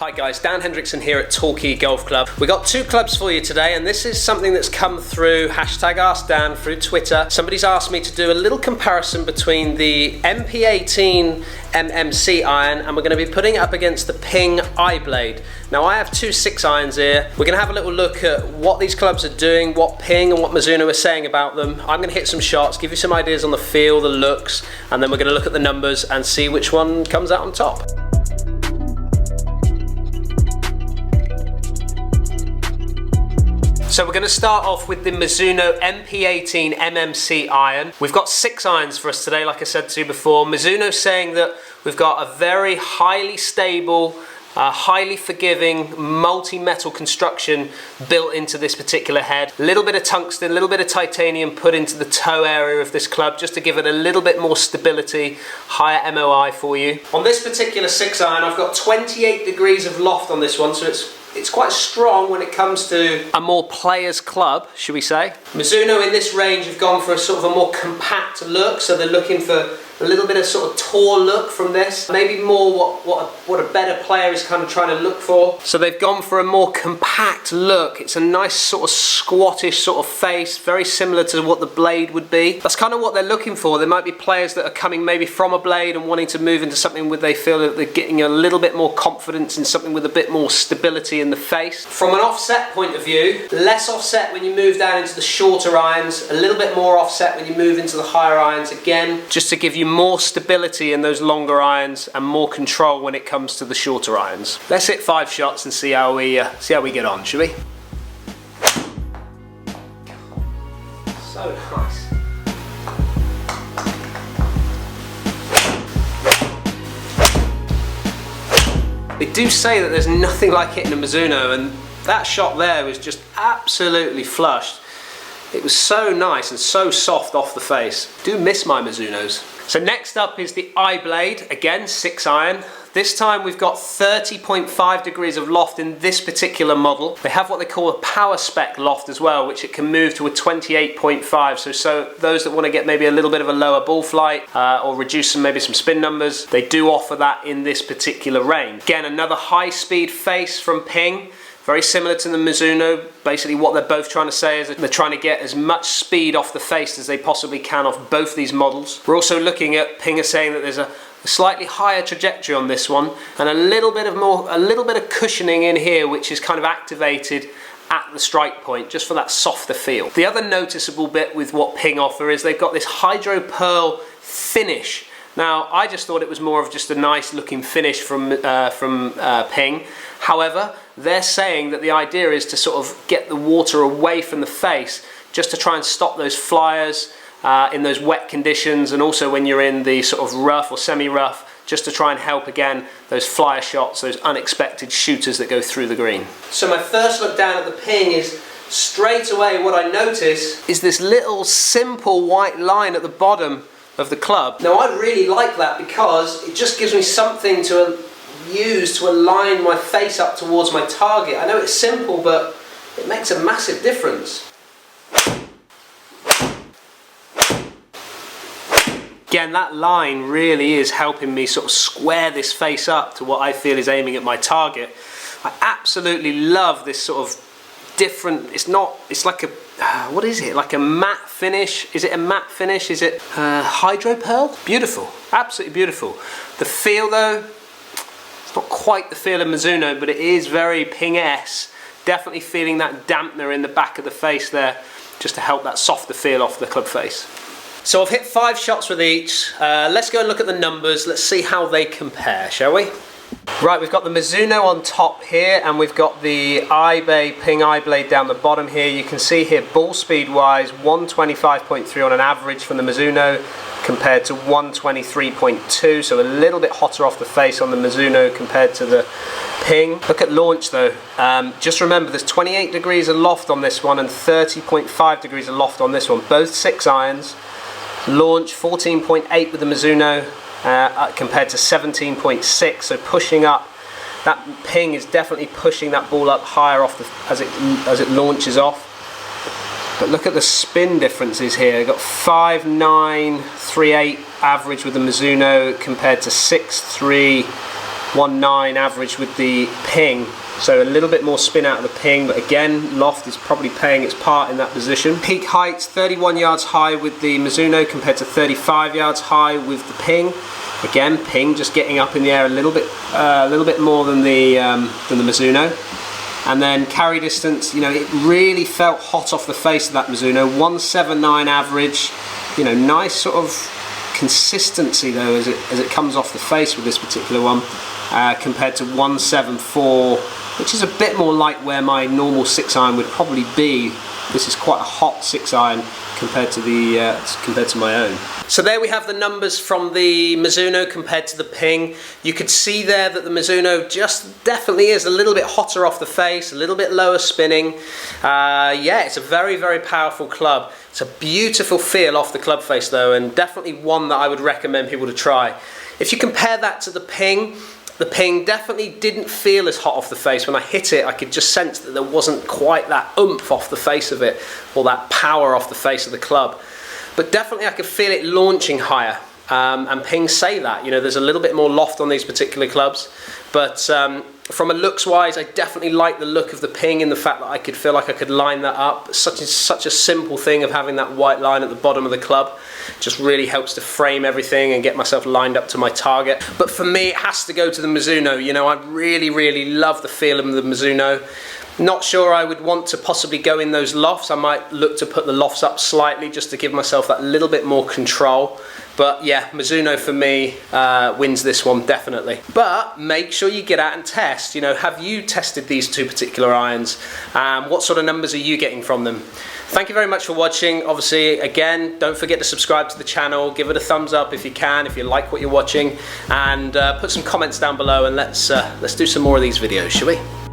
Hi guys, Dan Hendrickson here at Torquay Golf Club. We got two clubs for you today, and this is something that's come through #AskDan through Twitter. Somebody's asked me to do a little comparison between the MP18 MMC iron, and we're going to be putting it up against the Ping iBLADE. Now I have two 6 irons here. We're going to have a little look at what these clubs are doing, what Ping and what Mizuno are saying about them. I'm going to hit some shots, give you some ideas on the feel, the looks, and then we're going to look at the numbers and see which one comes out on top. So we're going to start off with the Mizuno MP18 MMC iron. We've got 6 irons for us today, like I said to you before. Mizuno's saying that we've got a very highly stable, highly forgiving, multi-metal construction built into this particular head. A little bit of tungsten, a little bit of titanium put into the toe area of this club just to give it a little bit more stability, higher MOI for you. On this particular 6 iron, I've got 28 degrees of loft on this one, so it's quite strong when it comes to a more player's club, should we say. Mizuno in this range have gone for a sort of a more compact look, so they're looking for a little bit of sort of tall look from this. Maybe more what a better player is kind of trying to look for. So they've gone for a more compact look. It's a nice sort of squattish sort of face, very similar to what the blade would be. That's kind of what they're looking for. There might be players that are coming maybe from a blade and wanting to move into something where they feel that they're getting a little bit more confidence in something with a bit more stability in the face. From an offset point of view, less offset when you move down into the shorter irons, a little bit more offset when you move into the higher irons. Again, just to give you more stability in those longer irons and more control when it comes to the shorter irons. Let's hit 5 shots and see how we get on, shall we? So nice. They do say that there's nothing like hitting a Mizuno, and that shot there was just absolutely flushed. It was so nice and so soft off the face. Do miss my Mizunos. So next up is the iBLADE, again 6 iron. This time we've got 30.5 degrees of loft in this particular model. They have what they call a power spec loft as well, which it can move to a 28.5. So those that want to get maybe a little bit of a lower ball flight or reduce maybe some spin numbers, they do offer that in this particular range. Again, another high speed face from Ping. Very similar to the Mizuno. Basically what they're both trying to say is that they're trying to get as much speed off the face as they possibly can off both these models. We're also looking at Ping is saying that there's a slightly higher trajectory on this one and a little bit of cushioning in here, which is kind of activated at the strike point just for that softer feel. The other noticeable bit with what Ping offer is they've got this hydro pearl finish. Now, I just thought it was more of just a nice looking finish from Ping. However, they're saying that the idea is to sort of get the water away from the face just to try and stop those flyers in those wet conditions, and also when you're in the sort of rough or semi-rough, just to try and help again those flyer shots, those unexpected shooters that go through the green. So my first look down at the Ping is straight away what I notice is this little simple white line at the bottom of the club. Now I really like that because it just gives me something to use to align my face up towards my target. I know it's simple, but it makes a massive difference. Again, that line really is helping me sort of square this face up to what I feel is aiming at my target. I absolutely love this sort of different, it's like a, what is it? Like a matte finish? Is it a matte finish? Is it hydro pearl? Beautiful, absolutely beautiful. The feel though, it's not quite the feel of Mizuno, but it is very Ping-esque. Definitely feeling that dampener in the back of the face there, just to help that softer feel off the club face. So I've hit 5 shots with each. Let's go and look at the numbers. Let's see how they compare, shall we? Right, we've got the Mizuno on top here, and we've got the Ping iBLADE down the bottom here. You can see here, ball speed wise, 125.3 on an average from the Mizuno compared to 123.2, so a little bit hotter off the face on the Mizuno compared to the Ping. Look at launch though. Just remember there's 28 degrees of loft on this one and 30.5 degrees of loft on this one. Both 6 irons. Launch 14.8 with the Mizuno compared to 17.6, so pushing up. That Ping is definitely pushing that ball up higher off as it launches off. But look at the spin differences here. You've got 5.938 average with the Mizuno compared to 6.3 1.9 average with the ping, so a little bit more spin out of the ping, but again, loft is probably playing its part in that position. Peak heights, 31 yards high with the Mizuno compared to 35 yards high with the ping. Again, ping just getting up in the air a little bit more than the Mizuno. And then carry distance, you know, it really felt hot off the face of that Mizuno. 179 average, you know, nice sort of consistency though as it comes off the face with this particular one, compared to 174, which is a bit more like where my normal 6-iron would probably be. This is quite a hot 6-iron compared to my own. So there we have the numbers from the Mizuno compared to the ping. You could see there that the Mizuno just definitely is a little bit hotter off the face, a little bit lower spinning. Yeah, it's a very, very powerful club. It's a beautiful feel off the club face though, and definitely one that I would recommend people to try. If you compare that to the ping definitely didn't feel as hot off the face. When I hit it, I could just sense that there wasn't quite that oomph off the face of it, or that power off the face of the club. But definitely I could feel it launching higher, and ping say that. You know, there's a little bit more loft on these particular clubs, but from a looks wise, I definitely like the look of the ping in the fact that I could feel like I could line that up. Such a simple thing of having that white line at the bottom of the club just really helps to frame everything and get myself lined up to my target. But for me, it has to go to the Mizuno. You know, I really, really love the feel of the Mizuno. Not sure I would want to possibly go in those lofts. I might look to put the lofts up slightly just to give myself that little bit more control. But yeah, Mizuno for me wins this one definitely. But make sure you get out and test. You know, have you tested these two particular irons? What sort of numbers are you getting from them? Thank you very much for watching. Obviously, again, don't forget to subscribe to the channel. Give it a thumbs up if you can, if you like what you're watching, and put some comments down below, and let's do some more of these videos, shall we?